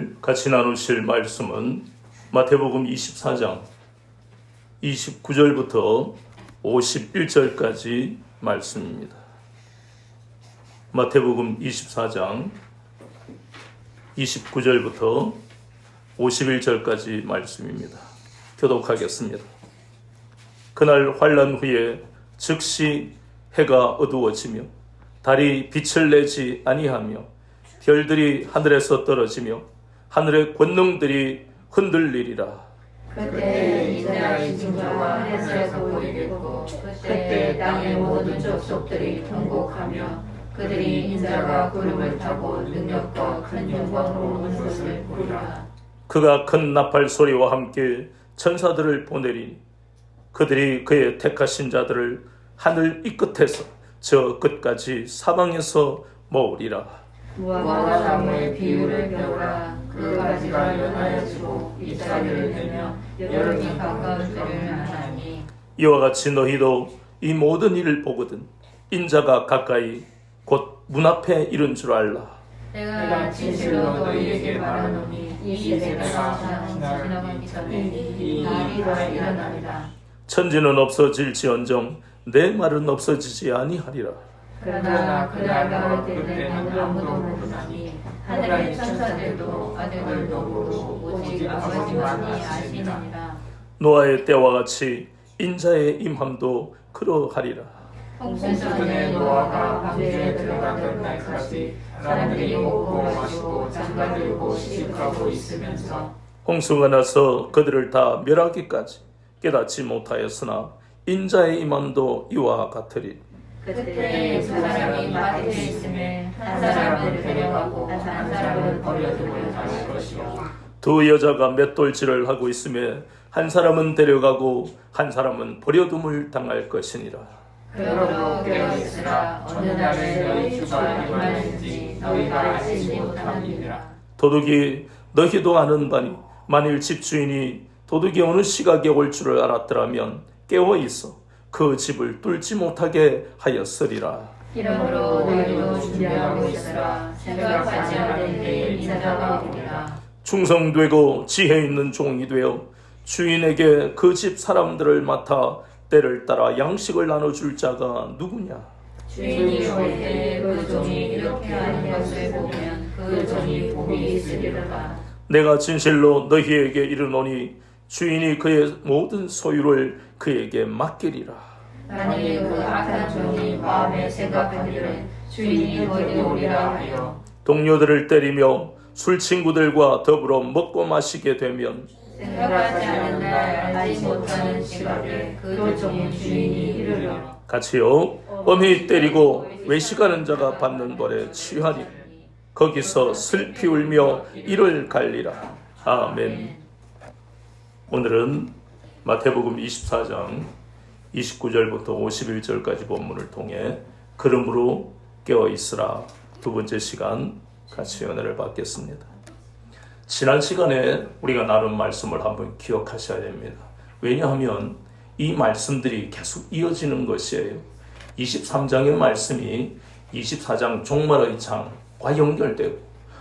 오늘 같이 나누실 말씀은 마태복음 24장 29절부터 51절까지 말씀입니다. 마태복음 24장 29절부터 51절까지 말씀입니다. 교독하겠습니다. 그날 환란 후에 즉시 해가 어두워지며 달이 빛을 내지 아니하며 별들이 하늘에서 떨어지며 하늘의 권능들이 흔들리리라. 그때 이스라엘 징조가 하늘에서 보이겠고 그때 땅의 모든 족속들이 통곡하며 그들이 인자가 구름을 타고 능력과 큰 영광으로 오는 것을 보리라. 그가 큰 나팔 소리와 함께 천사들을 보내리니 그들이 그의 택하신 자들을 하늘 이 끝에서 저 끝까지 사방에서 모으리라. 무화과 나무의 비유를 배우라. 그 가지가 연하여지고 잎사귀를 내며 여름이 가까울 때를 하나니 이와 같이 너희도 이 모든 일을 보거든 인자가 가까이 곧 문 앞에 이른 줄 알라. 내가 진실로 너희에게 말하노니 이 세대가 지나가기 전에 이 일이 다 일어나리라. 천지는 없어질지언정 내 말은 없어지지 아니하리라. 그러나 그날과 그때는 아무도 모르나니 하늘의 천사들도 아들들도 모르고 오직 아버지만이 아시느니라. 노아의 때와 같이 인자의 임함도 그러하리라. 홍수전에 노아가 방주에 들어가던 날까지 사람들이 먹고 마시고 장가들고 시집가고 있으면서 홍수가 나서 그들을 다 멸하기까지 깨닫지 못하였으나 인자의 임함도 이와 같으리. 그때 두 사람이 마트에 있음에 한 사람은 데려가고 한 사람은 버려두고 갈 것이요. 두 여자가 맷돌질을 하고 있음에 한 사람은 데려가고 한 사람은 버려둠을 당할 것이니라. 그러므로 깨어있으라. 어느 날에 너희 주가 임하는지 너희가 알지 못함이니라. 도둑이 너희도 아는 바니 만일 집주인이 도둑이 어느 시각에 올 줄을 알았더라면 깨어 있어 그 집을 뚫지 못하게 하였으리라. 이러므로 너희도 준비하고 있으라. 생각하지 않은 때에 인자가 오리라. 충성되고 지혜 있는 종이 되어 주인에게 그 집 사람들을 맡아 때를 따라 양식을 나눠줄 자가 누구냐? 주인이 올 때 그 종이 이렇게 하는 것을 보면 그 종이 복이 있으리로다. 내가 진실로 너희에게 이르노니 주인이 그의 모든 소유를 그에게 맡기리라. 만일 그 악한 종이 마음에 생각하기를 주인이 어디 오리라 하여 동료들을 때리며 술 친구들과 더불어 먹고 마시게 되면 생각하지 않는 날 알지 못하는 시각에 그 종의 주인이 이르러 같이요 엄히 때리고 외식하는 자가 받는 벌에 취하리. 거기서 슬피 울며 이를 갈리라. 아멘. 오늘은 마태복음 24장 29절부터 51절까지 본문을 통해 그러므로 깨어있으라 두 번째 시간 같이 은혜를 받겠습니다. 지난 시간에 우리가 나눈 말씀을 한번 기억하셔야 됩니다. 왜냐하면 이 말씀들이 계속 이어지는 것이에요. 23장의 말씀이 24장 종말의 장과 연결되고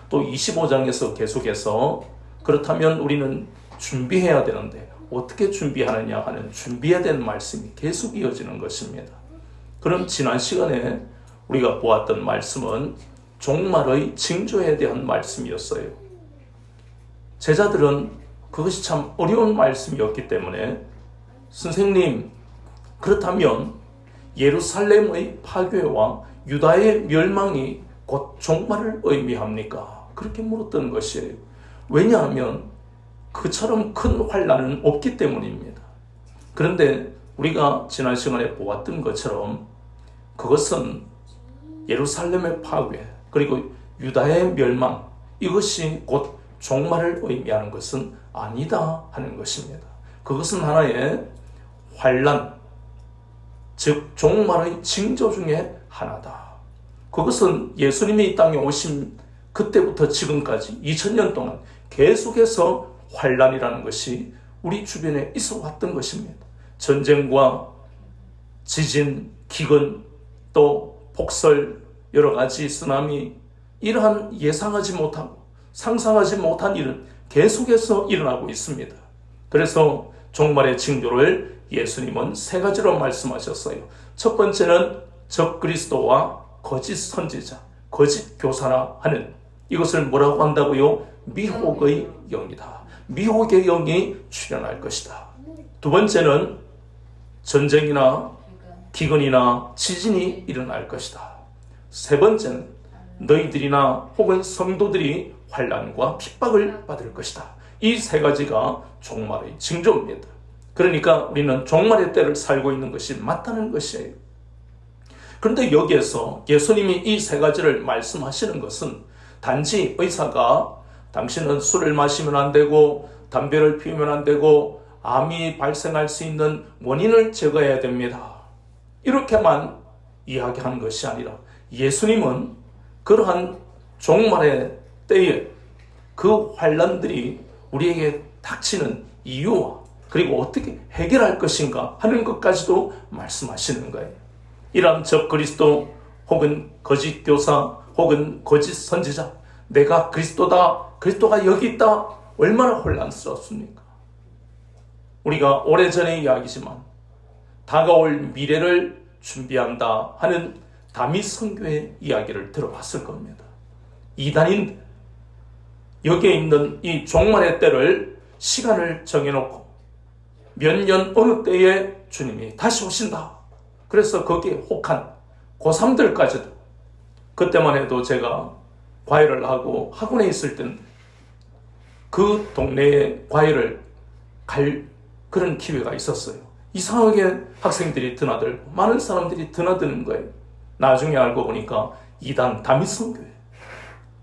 또 25장에서 계속해서 그렇다면 우리는 준비해야 되는데 어떻게 준비하느냐 하는 준비해야 되는 말씀이 계속 이어지는 것입니다. 그럼 지난 시간에 우리가 보았던 말씀은 종말의 징조에 대한 말씀이었어요. 제자들은 그것이 참 어려운 말씀이었기 때문에 선생님, 그렇다면 예루살렘의 파괴와 유다의 멸망이 곧 종말을 의미합니까? 그렇게 물었던 것이에요. 왜냐하면 그처럼 큰 환난은 없기 때문입니다. 그런데 우리가 지난 시간에 보았던 것처럼 그것은 예루살렘의 파괴 그리고 유다의 멸망 이것이 곧 종말을 의미하는 것은 아니다 하는 것입니다. 그것은 하나의 환난 즉 종말의 징조 중에 하나다. 그것은 예수님이 이 땅에 오신 그때부터 지금까지 2000년 동안 계속해서 환난이라는 것이 우리 주변에 있어 왔던 것입니다. 전쟁과 지진, 기근, 또 폭설, 여러 가지 쓰나미 이러한 예상하지 못하고 상상하지 못한 일은 계속해서 일어나고 있습니다. 그래서 종말의 징조를 예수님은 세 가지로 말씀하셨어요. 첫 번째는 적그리스도와 거짓 선지자, 거짓 교사라 하는, 이것을 뭐라고 한다고요? 미혹의 영이다. 미혹의 영이 출현할 것이다. 두 번째는 전쟁이나 기근이나 지진이 일어날 것이다. 세 번째는 너희들이나 혹은 성도들이 환난과 핍박을 받을 것이다. 이 세 가지가 종말의 징조입니다. 그러니까 우리는 종말의 때를 살고 있는 것이 맞다는 것이에요. 그런데 여기에서 예수님이 이 세 가지를 말씀하시는 것은 단지 의사가 당신은 술을 마시면 안 되고 담배를 피우면 안 되고 암이 발생할 수 있는 원인을 제거해야 됩니다, 이렇게만 이야기하는 것이 아니라 예수님은 그러한 종말의 때에 그 환난들이 우리에게 닥치는 이유와 그리고 어떻게 해결할 것인가 하는 것까지도 말씀하시는 거예요. 이러한 적그리스도 혹은 거짓 교사 혹은 거짓 선지자, 내가 그리스도다, 그리스도가 여기 있다, 얼마나 혼란스럽습니까? 우리가 오래전의 이야기지만 다가올 미래를 준비한다 하는 다윗 선교의 이야기를 들어봤을 겁니다. 이단인 여기에 있는 이 종말의 때를 시간을 정해놓고 몇 년 어느 때에 주님이 다시 오신다, 그래서 거기에 혹한 고3들까지도, 그때만 해도 제가 과외를 하고 학원에 있을 땐 그 동네에 과외를 갈 그런 기회가 있었어요. 이상하게 학생들이 드나들고 많은 사람들이 드나드는 거예요. 나중에 알고 보니까 이단 다윗 선교회.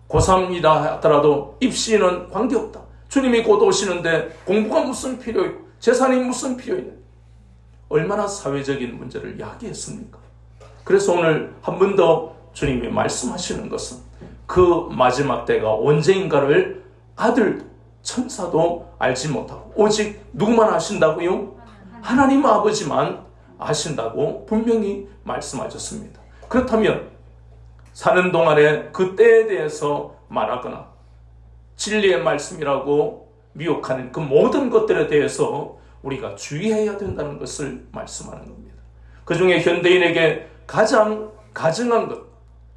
고3이라 하더라도 입시는 관계없다. 주님이 곧 오시는데 공부가 무슨 필요 있고 재산이 무슨 필요 있는, 얼마나 사회적인 문제를 야기했습니까? 그래서 오늘 한 번 더 주님이 말씀하시는 것은 그 마지막 때가 언제인가를 아들도 천사도 알지 못하고 오직 누구만 아신다고요? 하나님 아버지만 아신다고 분명히 말씀하셨습니다. 그렇다면 사는 동안에 그 때에 대해서 말하거나 진리의 말씀이라고 미혹하는 그 모든 것들에 대해서 우리가 주의해야 된다는 것을 말씀하는 겁니다. 그 중에 현대인에게 가장 가증한 것,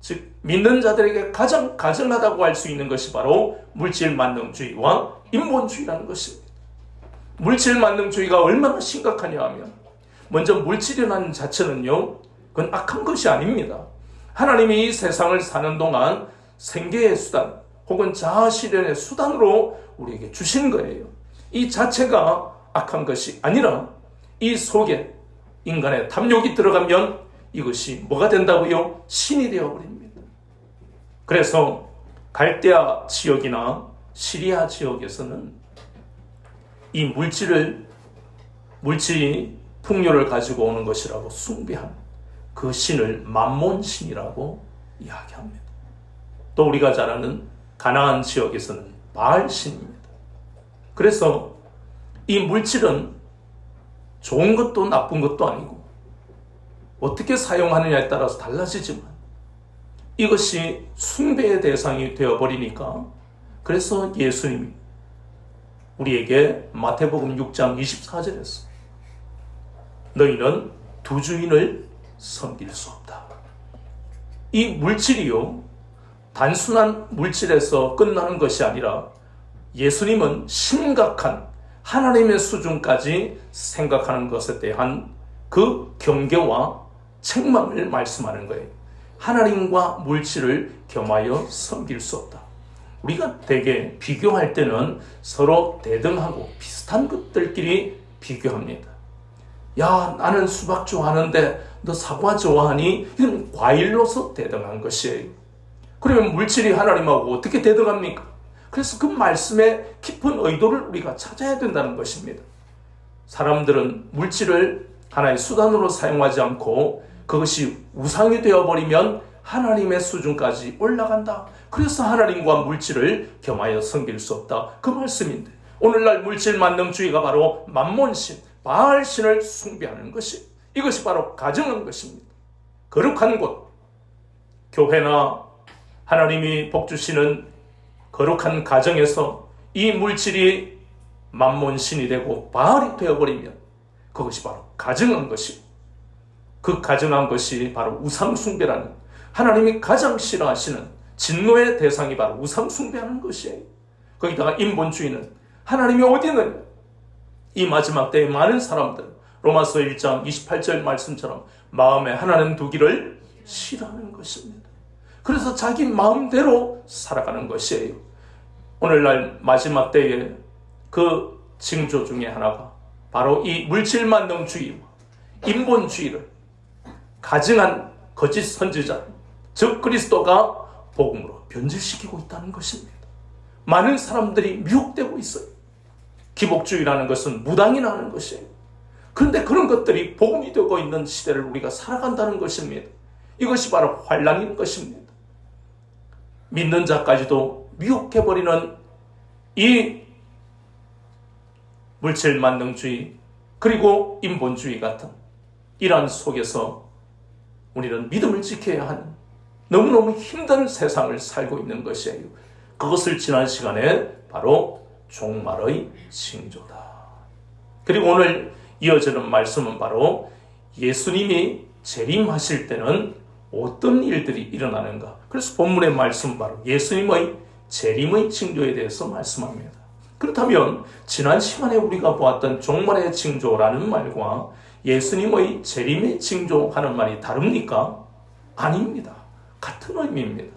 즉 믿는 자들에게 가장 가증하다고 할 수 있는 것이 바로 물질만능주의와 인본주의라는 것입니다. 물질만능주의가 얼마나 심각하냐 하면, 먼저 물질이라는 자체는요, 그건 악한 것이 아닙니다. 하나님이 이 세상을 사는 동안 생계의 수단 혹은 자아실현의 수단으로 우리에게 주신 거예요. 이 자체가 악한 것이 아니라 이 속에 인간의 탐욕이 들어가면 이것이 뭐가 된다고요? 신이 되어버립니다. 그래서 갈대아 지역이나 시리아 지역에서는 이 물질이 풍요를 가지고 오는 것이라고 숭배한 그 신을 만몬신이라고 이야기합니다. 또 우리가 잘 아는 가나안 지역에서는 바알신입니다. 그래서 이 물질은 좋은 것도 나쁜 것도 아니고 어떻게 사용하느냐에 따라서 달라지지만 이것이 숭배의 대상이 되어버리니까, 그래서 예수님이 우리에게 마태복음 6장 24절에서 너희는 두 주인을 섬길 수 없다. 이 물질이요, 단순한 물질에서 끝나는 것이 아니라 예수님은 심각한 하나님의 수준까지 생각하는 것에 대한 그 경계와 책망을 말씀하는 거예요. 하나님과 물질을 겸하여 섬길 수 없다. 우리가 대개 비교할 때는 서로 대등하고 비슷한 것들끼리 비교합니다. 야, 나는 수박 좋아하는데 너 사과 좋아하니? 이건 과일로서 대등한 것이에요. 그러면 물질이 하나님하고 어떻게 대등합니까? 그래서 그 말씀의 깊은 의도를 우리가 찾아야 된다는 것입니다. 사람들은 물질을 하나의 수단으로 사용하지 않고 그것이 우상이 되어버리면 하나님의 수준까지 올라간다. 그래서 하나님과 물질을 겸하여 섬길 수 없다. 그 말씀인데, 오늘날 물질만능주의가 바로 만몬신, 바알신을 숭배하는 것이, 이것이 바로 가증한 것입니다. 거룩한 곳, 교회나 하나님이 복 주시는 거룩한 가정에서 이 물질이 만몬신이 되고 바알이 되어버리면 그것이 바로 가증한 것이고, 그 가증한 것이 바로 우상숭배라는, 하나님이 가장 싫어하시는 진노의 대상이 바로 우상숭배하는 것이에요. 거기다가 인본주의는 하나님이 어디 있느냐, 이 마지막 때에 많은 사람들, 로마서 1장 28절 말씀처럼 마음에 하나님 두기를 싫어하는 것입니다. 그래서 자기 마음대로 살아가는 것이에요. 오늘날 마지막 때에 그 징조 중에 하나가 바로 이 물질만능주의와 인본주의를 가증한 거짓 선지자, 즉 그리스도가 복음으로 변질시키고 있다는 것입니다. 많은 사람들이 미혹되고 있어요. 기복주의라는 것은 무당이라는 것이에요. 그런데 그런 것들이 복음이 되고 있는 시대를 우리가 살아간다는 것입니다. 이것이 바로 환난인 것입니다. 믿는 자까지도 미혹해버리는 이 물질만능주의 그리고 인본주의 같은 이러한 속에서 우리는 믿음을 지켜야 하는 너무너무 힘든 세상을 살고 있는 것이에요. 그것을 지난 시간에 바로 종말의 징조다. 그리고 오늘 이어지는 말씀은 바로 예수님이 재림하실 때는 어떤 일들이 일어나는가. 그래서 본문의 말씀은 바로 예수님의 재림의 징조에 대해서 말씀합니다. 그렇다면 지난 시간에 우리가 보았던 종말의 징조라는 말과 예수님의 재림의 징조하는 말이 다릅니까? 아닙니다. 같은 의미입니다.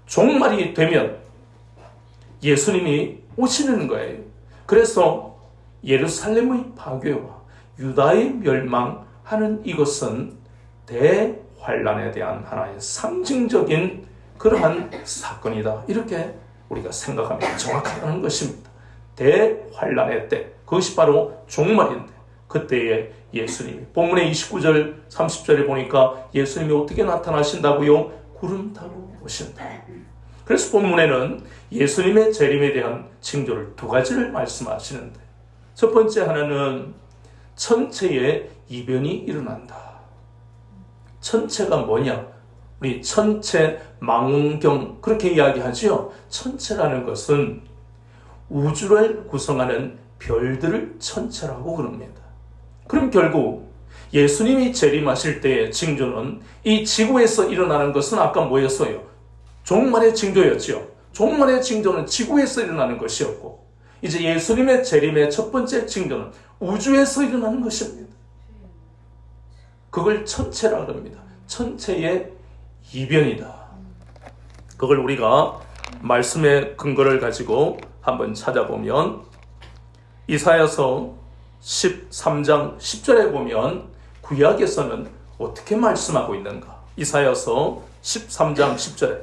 종말이 되면 예수님이 오시는 거예요. 그래서 예루살렘의 파괴와 유다의 멸망하는 이것은 대환란에 대한 하나의 상징적인 그러한 사건이다. 이렇게 우리가 생각하면 정확하다는 것입니다. 대환란의 때, 그것이 바로 종말인데 그때에 예수님이 본문의 29절 30절에 보니까 예수님이 어떻게 나타나신다고요? 구름 타고 오신다. 그래서 본문에는 예수님의 재림에 대한 징조를 두 가지를 말씀하시는데, 첫 번째 하나는 천체의 이변이 일어난다. 천체가 뭐냐? 우리 천체 망경 그렇게 이야기하지요. 천체라는 것은 우주를 구성하는 별들을 천체라고 그럽니다. 그럼 결국 예수님이 재림하실 때의 징조는 이 지구에서 일어나는 것은 아까 뭐였어요? 종말의 징조였죠. 종말의 징조는 지구에서 일어나는 것이었고, 이제 예수님의 재림의 첫 번째 징조는 우주에서 일어나는 것입니다. 그걸 천체라 그럽니다. 천체의 이변이다. 그걸 우리가 말씀의 근거를 가지고 한번 찾아보면 이사야서 13장 10절에 보면 구약에서는 어떻게 말씀하고 있는가? 이사야서 13장 10절에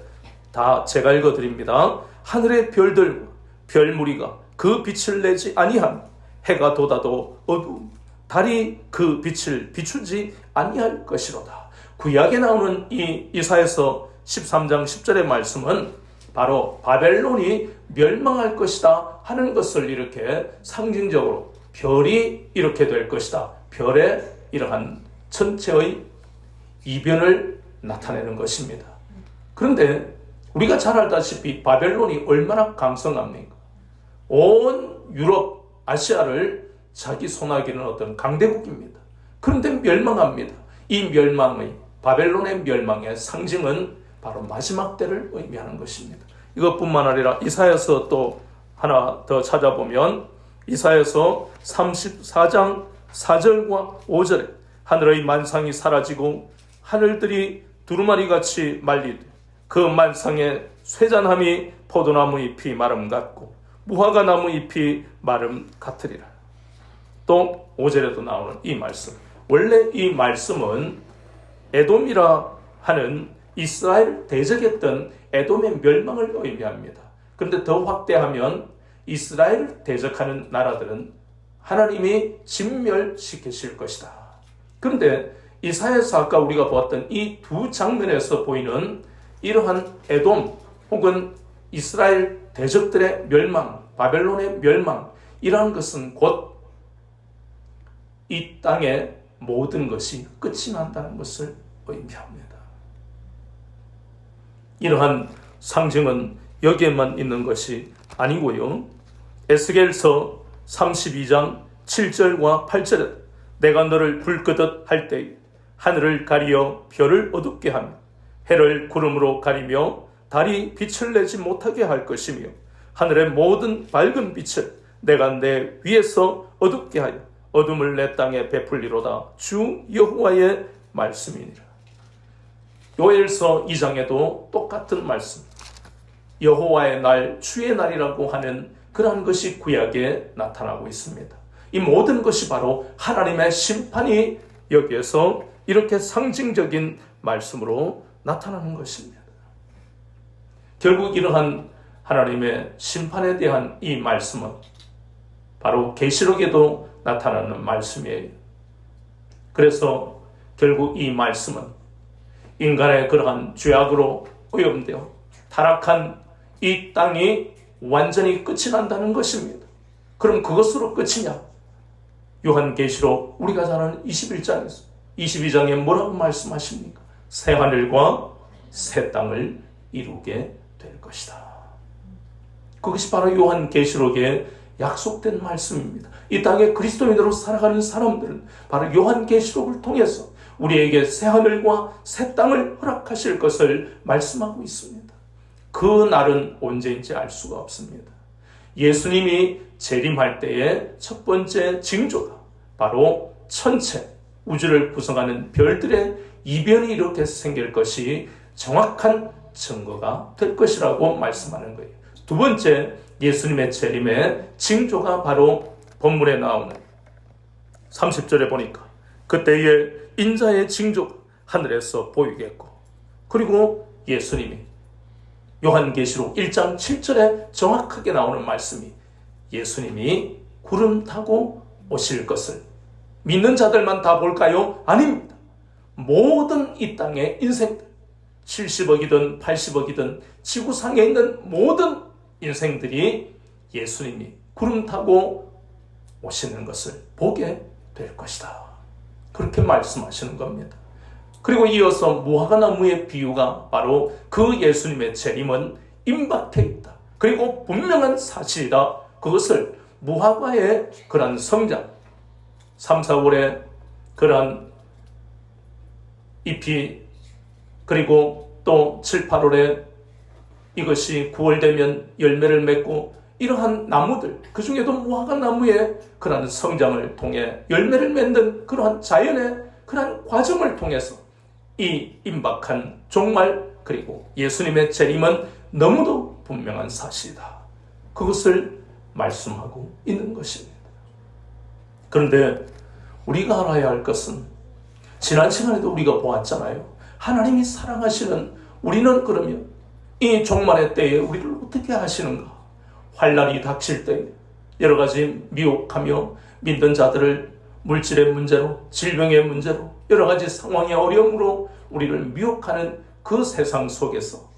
다 제가 읽어드립니다. 하늘의 별들 별무리가 그 빛을 내지 아니한 해가 돋아도 어두움 달이 그 빛을 비추지 아니할 것이로다. 구약에 나오는 이 이사야서 13장 10절의 말씀은 바로 바벨론이 멸망할 것이다 하는 것을 이렇게 상징적으로 별이 이렇게 될 것이다. 별의 이러한 천체의 이변을 나타내는 것입니다. 그런데 우리가 잘 알다시피 바벨론이 얼마나 강성합니까? 온 유럽, 아시아를 자기 손아귀는 어떤 강대국입니다. 그런데 멸망합니다. 이 멸망의, 바벨론의 멸망의 상징은 바로 마지막 때를 의미하는 것입니다. 이것뿐만 아니라 이사야서 또 하나 더 찾아보면 이사야서 34장 4절과 5절에 하늘의 만상이 사라지고 하늘들이 두루마리같이 말리되 그 만상의 쇠잔함이 포도나무 잎이 마름 같고 무화과 나무 잎이 마름 같으리라. 또 5절에도 나오는 이 말씀, 원래 이 말씀은 에돔이라 하는 이스라엘 대적했던 에돔의 멸망을 의미합니다. 그런데 더 확대하면 이스라엘 대적하는 나라들은 하나님이 진멸시키실 것이다. 그런데 이사야서 아까 우리가 보았던 이 두 장면에서 보이는 이러한 에돔 혹은 이스라엘 대적들의 멸망, 바벨론의 멸망, 이러한 것은 곧 이 땅의 모든 것이 끝이 난다는 것을 의미합니다. 이러한 상징은 여기에만 있는 것이 아니고요. 에스겔서 32장 7절과 8절에 내가 너를 불 끄듯 할 때에 하늘을 가리어 별을 어둡게 하며 해를 구름으로 가리며 달이 빛을 내지 못하게 할 것이며 하늘의 모든 밝은 빛을 내가 내 위에서 어둡게 하여 어둠을 내 땅에 베풀리로다. 주 여호와의 말씀이니라. 요엘서 2장에도 똑같은 말씀, 여호와의 날, 주의 날이라고 하는 그러한 것이 구약에 나타나고 있습니다. 이 모든 것이 바로 하나님의 심판이 여기에서 이렇게 상징적인 말씀으로 나타나는 것입니다. 결국 이러한 하나님의 심판에 대한 이 말씀은 바로 계시록에도 나타나는 말씀이에요. 그래서 결국 이 말씀은 인간의 그러한 죄악으로 오염되어 타락한 이 땅이 완전히 끝이 난다는 것입니다. 그럼 그것으로 끝이냐? 요한계시록 우리가 잘 아는 21장에서 22장에 뭐라고 말씀하십니까? 새 하늘과 새 땅을 이루게 될 것이다. 그것이 바로 요한계시록에 약속된 말씀입니다. 이 땅에 그리스도인으로 살아가는 사람들은 바로 요한계시록을 통해서 우리에게 새 하늘과 새 땅을 허락하실 것을 말씀하고 있습니다. 그 날은 언제인지 알 수가 없습니다. 예수님이 재림할 때의 첫 번째 징조가 바로 천체 우주를 구성하는 별들의 이변이 이렇게 생길 것이 정확한 증거가 될 것이라고 말씀하는 거예요. 두 번째, 예수님의 재림의 징조가 바로 본문에 나오는 30절에 보니까 그때의 인자의 징조가 하늘에서 보이겠고, 그리고 예수님이 요한계시록 1장 7절에 정확하게 나오는 말씀이 예수님이 구름 타고 오실 것을 믿는 자들만 다 볼까요? 아닙니다. 모든 이 땅의 인생들, 70억이든 80억이든 지구상에 있는 모든 인생들이 예수님이 구름 타고 오시는 것을 보게 될 것이다. 그렇게 말씀하시는 겁니다. 그리고 이어서 무화과나무의 비유가 바로 그 예수님의 재림은 임박해 있다. 그리고 분명한 사실이다. 그것을 무화과의 그러한 성장, 3, 4월에 그러한 잎이, 그리고 또 7, 8월에 이것이 9월 되면 열매를 맺고, 이러한 나무들, 그 중에도 무화과나무의 그러한 성장을 통해 열매를 맺는 그러한 자연의 그러한 과정을 통해서 이 임박한 종말, 그리고 예수님의 재림은 너무도 분명한 사실이다. 그것을 말씀하고 있는 것입니다. 그런데 우리가 알아야 할 것은, 지난 시간에도 우리가 보았잖아요. 하나님이 사랑하시는 우리는 그러면 이 종말의 때에 우리를 어떻게 하시는가? 환난이 닥칠 때 여러 가지 미혹하며 믿는 자들을 물질의 문제로, 질병의 문제로, 여러 가지 상황의 어려움으로 우리를 미혹하는 그 세상 속에서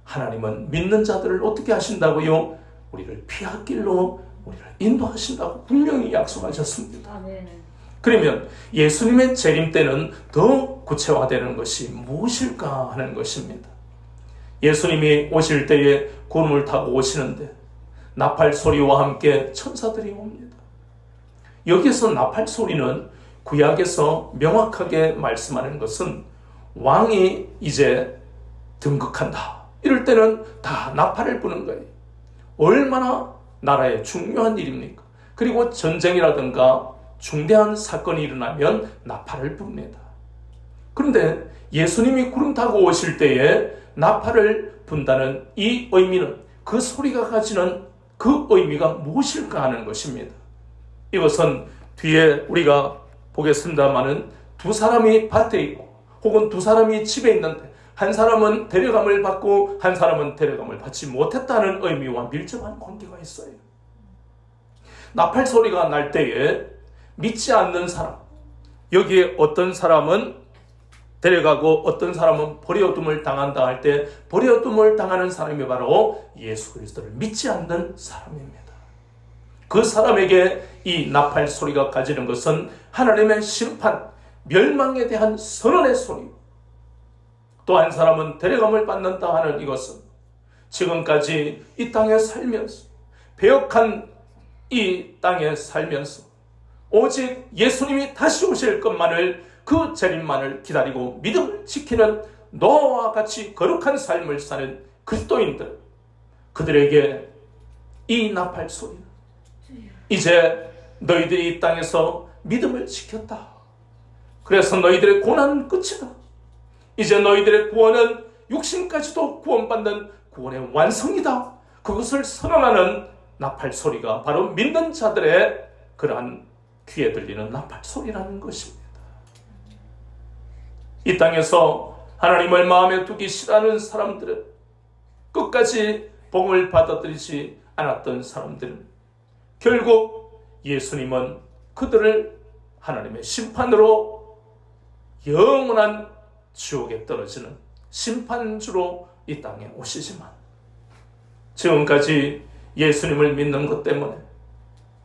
하나님은 믿는 자들을 어떻게 하신다고요? 우리를 피할 길로 우리를 인도하신다고 분명히 약속하셨습니다. 아멘. 그러면 예수님의 재림 때는 더 구체화되는 것이 무엇일까 하는 것입니다. 예수님이 오실 때에 구름을 타고 오시는데 나팔 소리와 함께 천사들이 옵니다. 여기서 나팔 소리는 구약에서 명확하게 말씀하는 것은 왕이 이제 등극한다. 이럴 때는 다 나팔을 부는 거예요. 얼마나 나라의 중요한 일입니까? 그리고 전쟁이라든가 중대한 사건이 일어나면 나팔을 붑니다. 그런데 예수님이 구름 타고 오실 때에 나팔을 분다는 이 의미는, 그 소리가 가지는 그 의미가 무엇일까 하는 것입니다. 이것은 뒤에 우리가 보겠습니다마는 두 사람이 밭에 있고 혹은 두 사람이 집에 있는데 한 사람은 데려감을 받고 한 사람은 데려감을 받지 못했다는 의미와 밀접한 관계가 있어요. 나팔 소리가 날 때에 믿지 않는 사람, 여기에 어떤 사람은 데려가고 어떤 사람은 버려둠을 당한다 할 때 버려둠을 당하는 사람이 바로 예수 그리스도를 믿지 않는 사람입니다. 그 사람에게 이 나팔 소리가 가지는 것은 하나님의 심판, 멸망에 대한 선언의 소리. 또 한 사람은 데려감을 받는다 하는 이것은 지금까지 이 땅에 살면서, 배역한 이 땅에 살면서 오직 예수님이 다시 오실 것만을, 그 재림만을 기다리고 믿음을 지키는 노아와 같이 거룩한 삶을 사는 그리스도인들, 그들에게 이 나팔 소리는 이제 너희들이 이 땅에서 믿음을 지켰다. 그래서 너희들의 고난은 끝이다. 이제 너희들의 구원은 육신까지도 구원받는 구원의 완성이다. 그것을 선언하는 나팔 소리가 바로 믿는 자들의 그러한 귀에 들리는 나팔 소리라는 것입니다. 이 땅에서 하나님을 마음에 두기 싫어하는 사람들은, 끝까지 복음을 받아들이지 않았던 사람들은 결국 예수님은 그들을 하나님의 심판으로 영원한 지옥에 떨어지는 심판주로 이 땅에 오시지만, 지금까지 예수님을 믿는 것 때문에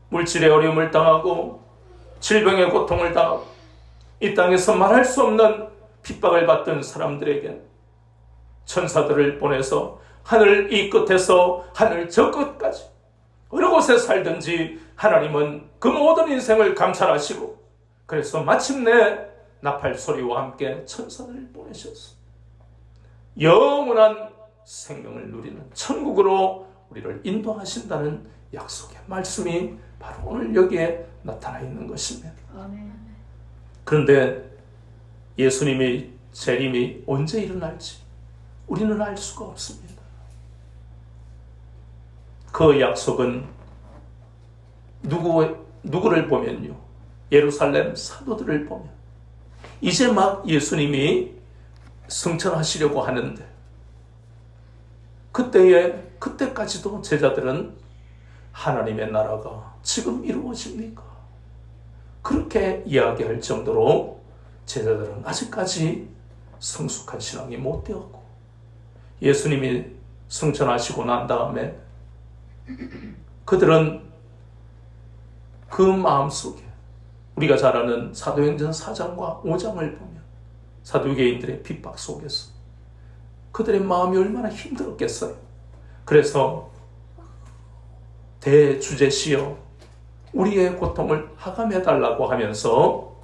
물질의 어려움을 당하고 질병의 고통을 당하고 이 땅에서 말할 수 없는 핍박을 받던 사람들에게 천사들을 보내서 하늘 이 끝에서 하늘 저 끝까지 어느 곳에 살든지 하나님은 그 모든 인생을 감찰하시고, 그래서 마침내 나팔 소리와 함께 천사들을 보내셨어. 영원한 생명을 누리는 천국으로 우리를 인도하신다는 약속의 말씀이 바로 오늘 여기에 나타나 있는 것입니다. 아멘. 그런데 예수님의 재림이 언제 일어날지 우리는 알 수가 없습니다. 그 약속은 누구를 보면요, 예루살렘 사도들을 보면 이제 막 예수님이 승천하시려고 하는데, 그때까지도 제자들은 하나님의 나라가 지금 이루어집니까? 그렇게 이야기할 정도로 제자들은 아직까지 성숙한 신앙이 못 되었고, 예수님이 승천하시고 난 다음에 그들은 그 마음속에 우리가 잘 아는 사도행전 4장과 5장을 보면 사두개인들의 핍박 속에서 그들의 마음이 얼마나 힘들었겠어요. 그래서 대주제시여 우리의 고통을 하감해달라고 하면서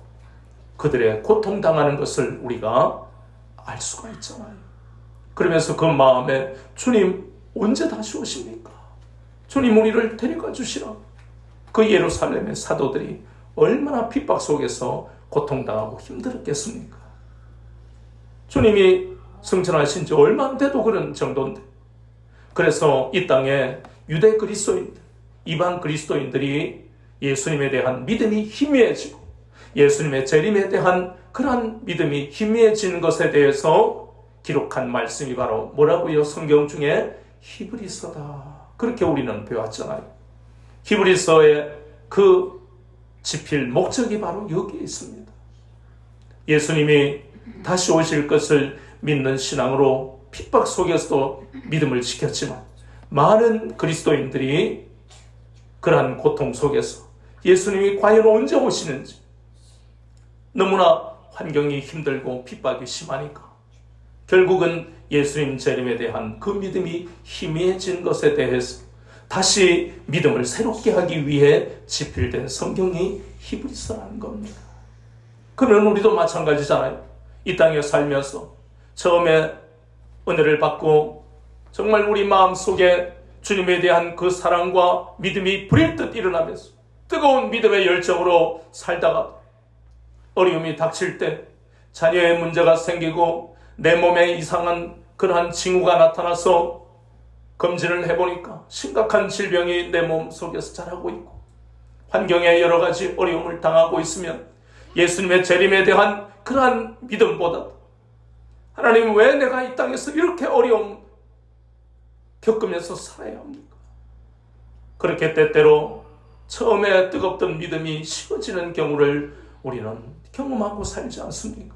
그들의 고통당하는 것을 우리가 알 수가 있잖아요. 그러면서 그 마음에 주님 언제 다시 오십니까? 주님 우리를 데려가 주시라. 그 예루살렘의 사도들이 얼마나 핍박 속에서 고통당하고 힘들었겠습니까? 주님이 승천하신 지 얼마 안 돼도 그런 정도인데, 그래서 이 땅에 유대 그리스도인들, 이방 그리스도인들이 예수님에 대한 믿음이 희미해지고 예수님의 재림에 대한 그러한 믿음이 희미해지는 것에 대해서 기록한 말씀이 바로 뭐라고요? 성경 중에 히브리서다. 그렇게 우리는 배웠잖아요. 히브리서의 그 지필 목적이 바로 여기에 있습니다. 예수님이 다시 오실 것을 믿는 신앙으로 핍박 속에서도 믿음을 지켰지만, 많은 그리스도인들이 그러한 고통 속에서 예수님이 과연 언제 오시는지, 너무나 환경이 힘들고 핍박이 심하니까 결국은 예수님 재림에 대한 그 믿음이 희미해진 것에 대해서 다시 믿음을 새롭게 하기 위해 집필된 성경이 히브리서라는 겁니다. 그러면 우리도 마찬가지잖아요. 이 땅에 살면서 처음에 은혜를 받고 정말 우리 마음속에 주님에 대한 그 사랑과 믿음이 불일 듯 일어나면서 뜨거운 믿음의 열정으로 살다가 어려움이 닥칠 때, 자녀의 문제가 생기고 내 몸에 이상한 그러한 징후가 나타나서 검진을 해보니까 심각한 질병이 내 몸 속에서 자라고 있고 환경에 여러 가지 어려움을 당하고 있으면 예수님의 재림에 대한 그러한 믿음보다 하나님 왜 내가 이 땅에서 이렇게 어려움 겪으면서 살아야 합니까? 그렇게 때때로 처음에 뜨겁던 믿음이 식어지는 경우를 우리는 경험하고 살지 않습니까?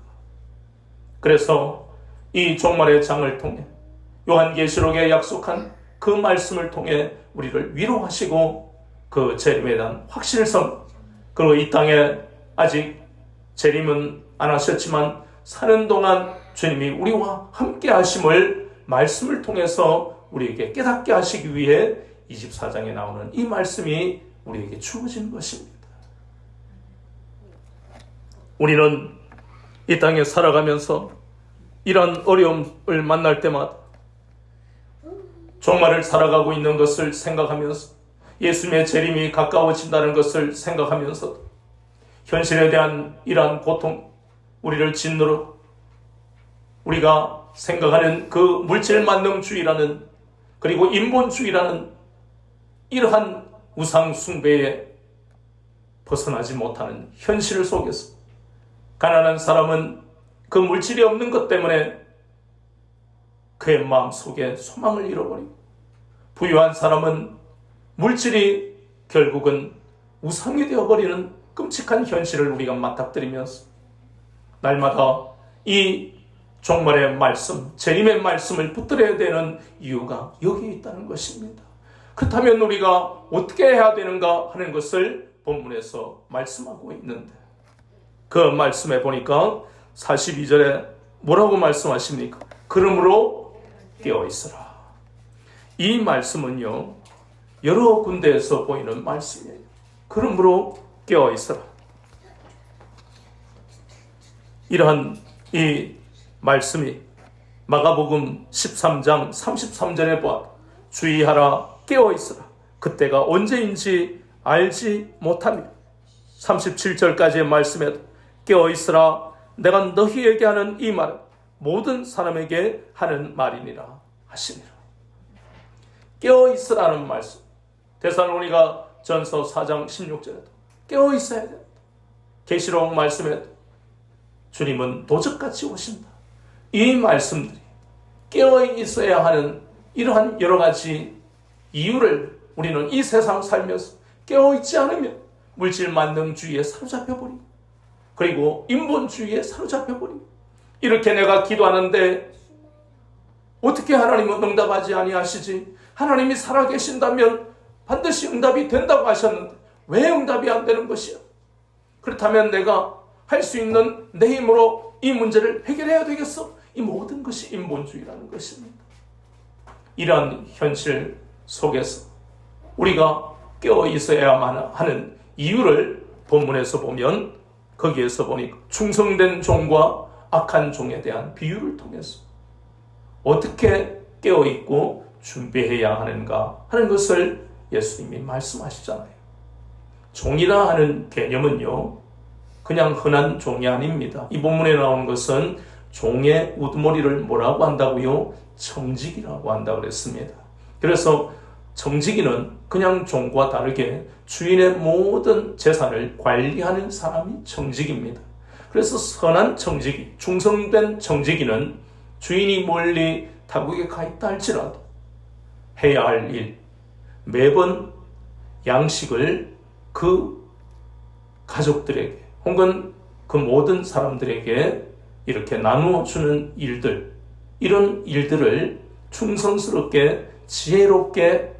그래서 이 종말의 장을 통해 요한계시록에 약속한 그 말씀을 통해 우리를 위로하시고 그 재림에 대한 확실성, 그리고 이 땅에 아직 재림은 안 하셨지만 사는 동안 주님이 우리와 함께 하심을 말씀을 통해서 우리에게 깨닫게 하시기 위해 24장에 나오는 이 말씀이 우리에게 주어진 것입니다. 우리는 이 땅에 살아가면서 이런 어려움을 만날 때마다 종말을 살아가고 있는 것을 생각하면서 예수님의 재림이 가까워진다는 것을 생각하면서 현실에 대한 이러한 고통, 우리를 짓누르 우리가 생각하는 그 물질 만능주의라는 그리고 인본주의라는 이러한 우상 숭배에 벗어나지 못하는 현실 속에서 가난한 사람은 그 물질이 없는 것 때문에 그의 마음속에 소망을 잃어버리고 부유한 사람은 물질이 결국은 우상이 되어버리는 끔찍한 현실을 우리가 맞닥뜨리면서 날마다 이 종말의 말씀, 재림의 말씀을 붙들어야 되는 이유가 여기에 있다는 것입니다. 그렇다면 우리가 어떻게 해야 되는가 하는 것을 본문에서 말씀하고 있는데 그 말씀에 보니까 42절에 뭐라고 말씀하십니까? 그러므로 깨어있으라. 이 말씀은요, 여러 군데에서 보이는 말씀이에요. 그러므로 깨어있으라. 이러한 이 말씀이 마가복음 13장 33절에 보아 주의하라 깨어있으라. 그때가 언제인지 알지 못하며 37절까지의 말씀에도 깨어있으라. 내가 너희에게 하는 이 말은 모든 사람에게 하는 말이니라 하시니라. 깨어있으라는 말씀. 데살로니가 전서 4장 16절에도 깨어있어야 된다. 계시록 말씀에도 주님은 도적같이 오신다. 이 말씀들이 깨어있어야 하는 이러한 여러 가지 이유를 우리는 이 세상 살면서 깨어있지 않으면 물질 만능주의에 사로잡혀버리고 그리고 인본주의에 사로잡혀버리고 이렇게 내가 기도하는데 어떻게 하나님은 응답하지 아니하시지? 하나님이 살아계신다면 반드시 응답이 된다고 하셨는데 왜 응답이 안 되는 것이야? 그렇다면 내가 할 수 있는 내 힘으로 이 문제를 해결해야 되겠어? 이 모든 것이 인본주의라는 것입니다. 이러한 현실 속에서 우리가 깨어 있어야만 하는 이유를 본문에서 보면 거기에서 보니까 충성된 종과 악한 종에 대한 비유를 통해서 어떻게 깨어있고 준비해야 하는가 하는 것을 예수님이 말씀하시잖아요. 종이라 하는 개념은요, 그냥 흔한 종이 아닙니다. 이 본문에 나오는 것은 종의 우두머리를 뭐라고 한다고요? 청지기라고 한다고 그랬습니다. 그래서 청지기는 그냥 종과 다르게 주인의 모든 재산을 관리하는 사람이 청지기입니다. 그래서 선한 청지기, 충성된 청지기는 주인이 멀리 타국에 가 있다 할지라도 해야 할 일, 매번 양식을 그 가족들에게 혹은 그 모든 사람들에게 이렇게 나누어 주는 일들, 이런 일들을 충성스럽게 지혜롭게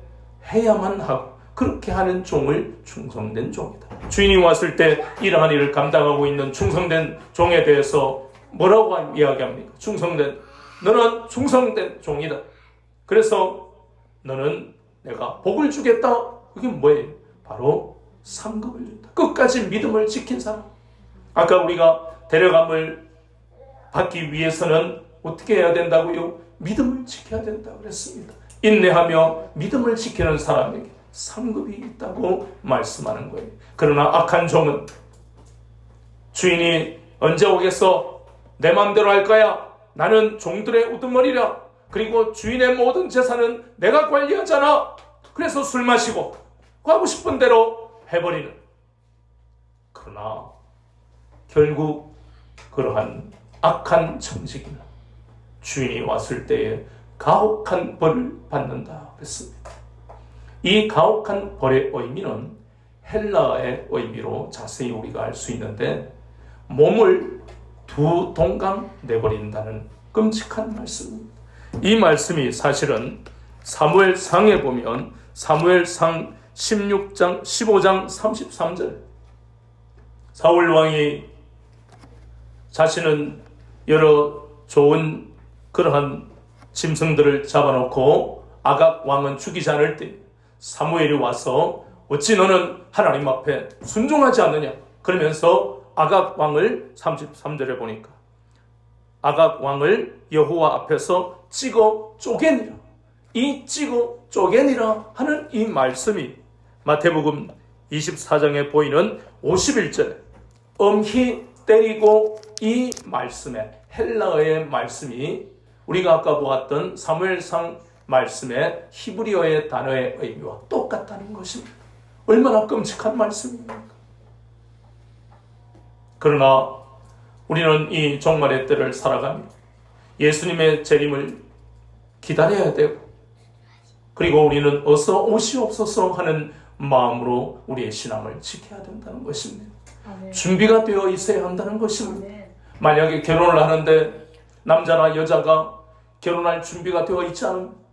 해야만 하고 그렇게 하는 종을 충성된 종이다. 주인이 왔을 때 이러한 일을 감당하고 있는 충성된 종에 대해서 뭐라고 이야기합니까? 너는 충성된 종이다. 그래서 너는 내가 복을 주겠다. 그게 뭐예요? 바로 상급을 준다. 끝까지 믿음을 지킨 사람. 아까 우리가 데려감을 받기 위해서는 어떻게 해야 된다고요? 믿음을 지켜야 된다고 그랬습니다. 인내하며 믿음을 지키는 사람에게 상급이 있다고 말씀하는 거예요. 그러나 악한 종은 주인이 언제 오겠어? 내 마음대로 할 거야. 나는 종들의 우두머리라. 그리고 주인의 모든 재산은 내가 관리하잖아. 그래서 술 마시고 하고 싶은 대로 해버리는. 그러나 결국 그러한 악한 청지기는 주인이 왔을 때에 가혹한 벌을 받는다 그랬습니다. 이 가혹한 벌의 의미는 헬라어의 의미로 자세히 우리가 알 수 있는데 몸을 두 동강 내버린다는 끔찍한 말씀입니다. 이 말씀이 사실은 사무엘상에 보면 사무엘상 16장 15장 33절 사울 왕이 자신은 여러 좋은 그러한 짐승들을 잡아놓고 아각 왕은 죽이지 않을 때 사무엘이 와서 어찌 너는 하나님 앞에 순종하지 않느냐 그러면서 아각 왕을 33절에 보니까 아각 왕을 여호와 앞에서 찍어 쪼개니라. 이 찍어 쪼개니라 하는 이 말씀이 마태복음 24장에 보이는 51절에 엄히 때리고 이 말씀에 헬라어의 말씀이 우리가 아까 보았던 사무엘상 말씀의 히브리어의 단어의 의미와 똑같다는 것입니다. 얼마나 끔찍한 말씀입니까? 그러나 우리는 이 종말의 때를 살아가며 예수님의 재림을 기다려야 되고 그리고 우리는 어서 오시옵소서 하는 마음으로 우리의 신앙을 지켜야 된다는 것입니다. 준비가 되어 있어야 한다는 것입니다. 만약에 결혼을 하는데 남자나 여자가 결혼할 준비가 되어 있지 않으면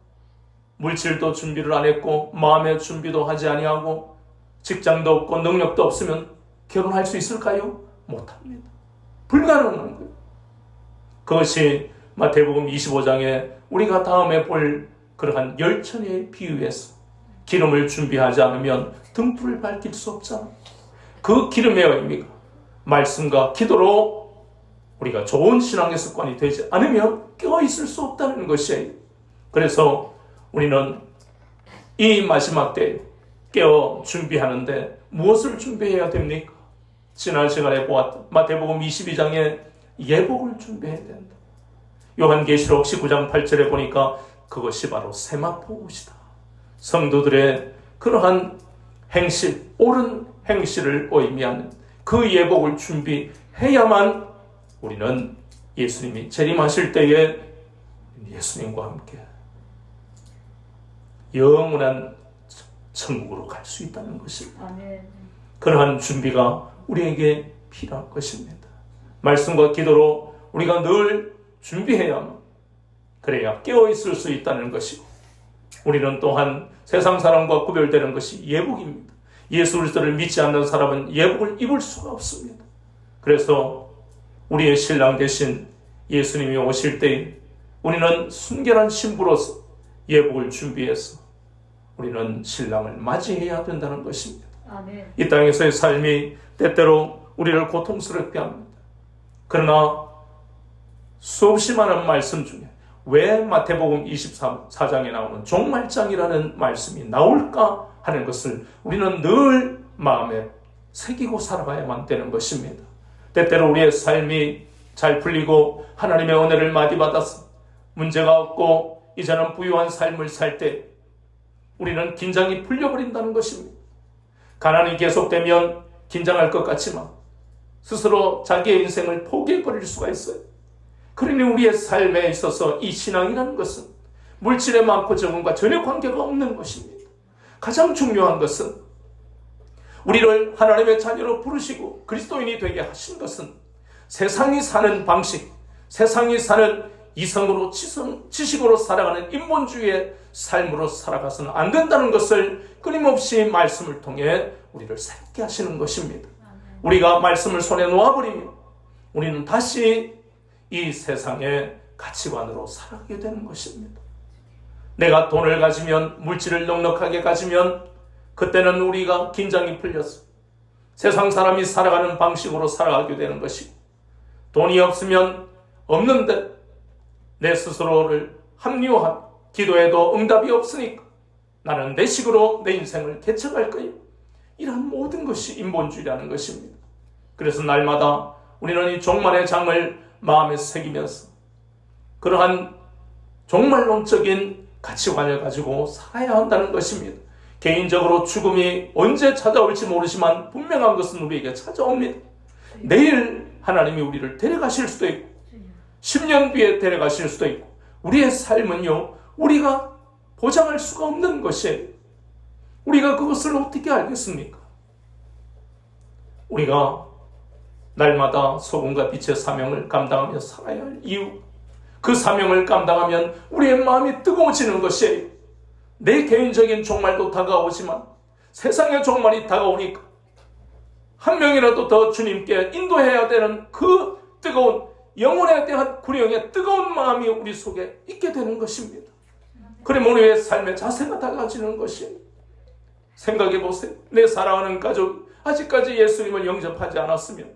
물질도 준비를 안 했고 마음의 준비도 하지 아니하고 직장도 없고 능력도 없으면 결혼할 수 있을까요? 못합니다. 불가능한 거예요. 그것이 마태복음 25장에 우리가 다음에 볼 그러한 열천에 비유해서 기름을 준비하지 않으면 등불을 밝힐 수 없잖아요. 그 기름의 의미가 말씀과 기도로 우리가 좋은 신앙의 습관이 되지 않으면 깨어있을 수 없다는 것이에요. 그래서 우리는 이 마지막 때에 깨어 준비하는데 무엇을 준비해야 됩니까? 지난 시간에 보았던 마태복음 22장에 예복을 준비해야 된다. 요한계시록 19장 8절에 보니까 그것이 바로 세마포 옷이다. 성도들의 그러한 행실, 옳은 행실을 의미하는 그 예복을 준비해야만 우리는 예수님이 재림하실 때에 예수님과 함께 영원한 천국으로 갈 수 있다는 것입니다. 그러한 준비가 우리에게 필요한 것입니다. 말씀과 기도로 우리가 늘 준비해야만 그래야 깨어있을 수 있다는 것이고 우리는 또한 세상 사람과 구별되는 것이 예복입니다. 예수 그리스도를 믿지 않는 사람은 예복을 입을 수가 없습니다. 그래서 우리의 신랑 대신 예수님이 오실 때 우리는 순결한 신부로서 예복을 준비해서 우리는 신랑을 맞이해야 된다는 것입니다. 아멘. 이 땅에서의 삶이 때때로 우리를 고통스럽게 합니다. 그러나 수없이 많은 말씀 중에 왜 마태복음 24장에 나오는 종말장이라는 말씀이 나올까 하는 것을 우리는 늘 마음에 새기고 살아가야만 되는 것입니다. 때때로 우리의 삶이 잘 풀리고 하나님의 은혜를 많이 받아서 문제가 없고 이제는 부유한 삶을 살 때 우리는 긴장이 풀려버린다는 것입니다. 가난이 계속되면 긴장할 것 같지만 스스로 자기의 인생을 포기해버릴 수가 있어요. 그러니 우리의 삶에 있어서 이 신앙이라는 것은 물질의 많고 적음과 전혀 관계가 없는 것입니다. 가장 중요한 것은 우리를 하나님의 자녀로 부르시고 그리스도인이 되게 하신 것은 세상이 사는 방식, 세상이 사는 이성으로 지식으로 살아가는 인본주의의 삶으로 살아가서는 안 된다는 것을 끊임없이 말씀을 통해 우리를 새롭게 하시는 것입니다. 우리가 말씀을 손에 놓아버리면 우리는 다시 이 세상의 가치관으로 살아가게 되는 것입니다. 내가 돈을 가지면, 물질을 넉넉하게 가지면 그때는 우리가 긴장이 풀려서 세상 사람이 살아가는 방식으로 살아가게 되는 것이고, 돈이 없으면 없는데 내 스스로를 합리화한 기도에도 응답이 없으니까 나는 내 식으로 내 인생을 개척할 거예요. 이런 모든 것이 인본주의라는 것입니다. 그래서 날마다 우리는 이 종말의 장을 마음에 새기면서 그러한 종말론적인 가치관을 가지고 살아야 한다는 것입니다. 개인적으로 죽음이 언제 찾아올지 모르지만 분명한 것은 우리에게 찾아옵니다. 내일 하나님이 우리를 데려가실 수도 있고 10년 뒤에 데려가실 수도 있고 우리의 삶은요 우리가 보장할 수가 없는 것이에요. 우리가 그것을 어떻게 알겠습니까? 우리가 날마다 소금과 빛의 사명을 감당하며 살아야 할 이유, 그 사명을 감당하면 우리의 마음이 뜨거워지는 것이에요. 내 개인적인 종말도 다가오지만 세상의 종말이 다가오니까 한 명이라도 더 주님께 인도해야 되는 그 뜨거운 영혼에 대한 구령의 뜨거운 마음이 우리 속에 있게 되는 것입니다. 그러면 우리의 삶의 자세가 달라지는 것입니다. 생각해 보세요. 내 사랑하는 가족 아직까지 예수님을 영접하지 않았으면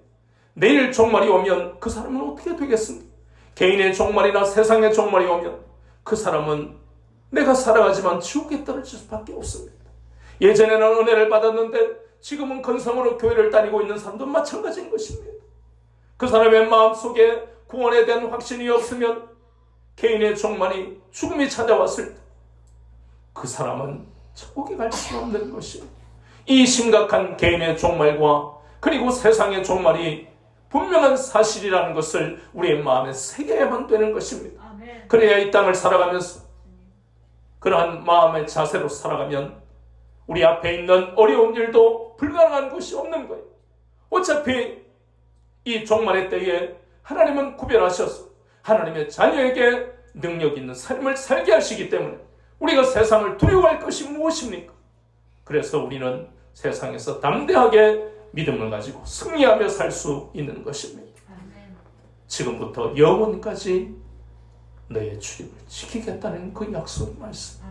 내일 종말이 오면 그 사람은 어떻게 되겠습니까? 개인의 종말이나 세상의 종말이 오면 그 사람은 내가 살아가지만 지옥에 떨어질 수밖에 없습니다. 예전에는 은혜를 받았는데 지금은 건성으로 교회를 다니고 있는 사람도 마찬가지인 것입니다. 그 사람의 마음속에 구원에 대한 확신이 없으면 개인의 종말이 죽음이 찾아왔을 때 그 사람은 천국에 갈 수 없는 것입니다. 이 심각한 개인의 종말과 그리고 세상의 종말이 분명한 사실이라는 것을 우리의 마음에 새겨야만 되는 것입니다. 그래야 이 땅을 살아가면서 그러한 마음의 자세로 살아가면 우리 앞에 있는 어려운 일도 불가능한 것이 없는 거예요. 어차피 이 종말의 때에 하나님은 구별하셔서 하나님의 자녀에게 능력 있는 삶을 살게 하시기 때문에 우리가 세상을 두려워할 것이 무엇입니까? 그래서 우리는 세상에서 담대하게 믿음을 가지고 승리하며 살 수 있는 것입니다. 지금부터 영원까지 너의 출입을 지키겠다는 그 약속 말씀.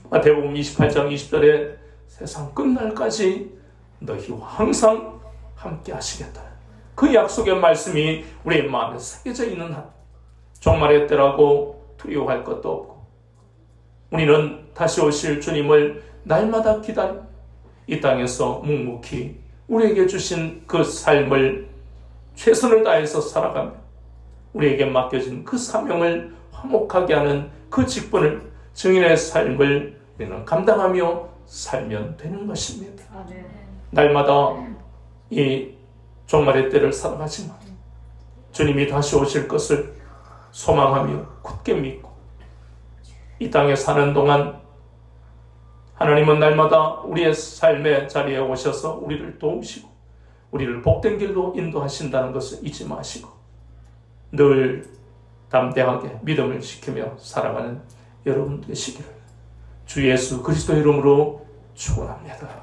마태복음 28장 20절에 세상 끝날까지 너희와 항상 함께 하시겠다. 그 약속의 말씀이 우리의 마음에 새겨져 있는 한 종말의 때라고 두려워할 것도 없고 우리는 다시 오실 주님을 날마다 기다리며 이 땅에서 묵묵히 우리에게 주신 그 삶을 최선을 다해서 살아가며 우리에게 맡겨진 그 사명을 화목하게 하는 그 직분을 증인의 삶을 우리는 감당하며 살면 되는 것입니다. 날마다 이 종말의 때를 살아가지만 주님이 다시 오실 것을 소망하며 굳게 믿고 이 땅에 사는 동안 하나님은 날마다 우리의 삶의 자리에 오셔서 우리를 도우시고 우리를 복된 길로 인도하신다는 것을 잊지 마시고 늘 담대하게 믿음을 지키며 살아가는 여러분 되시기를 주 예수 그리스도 이름으로 축원합니다.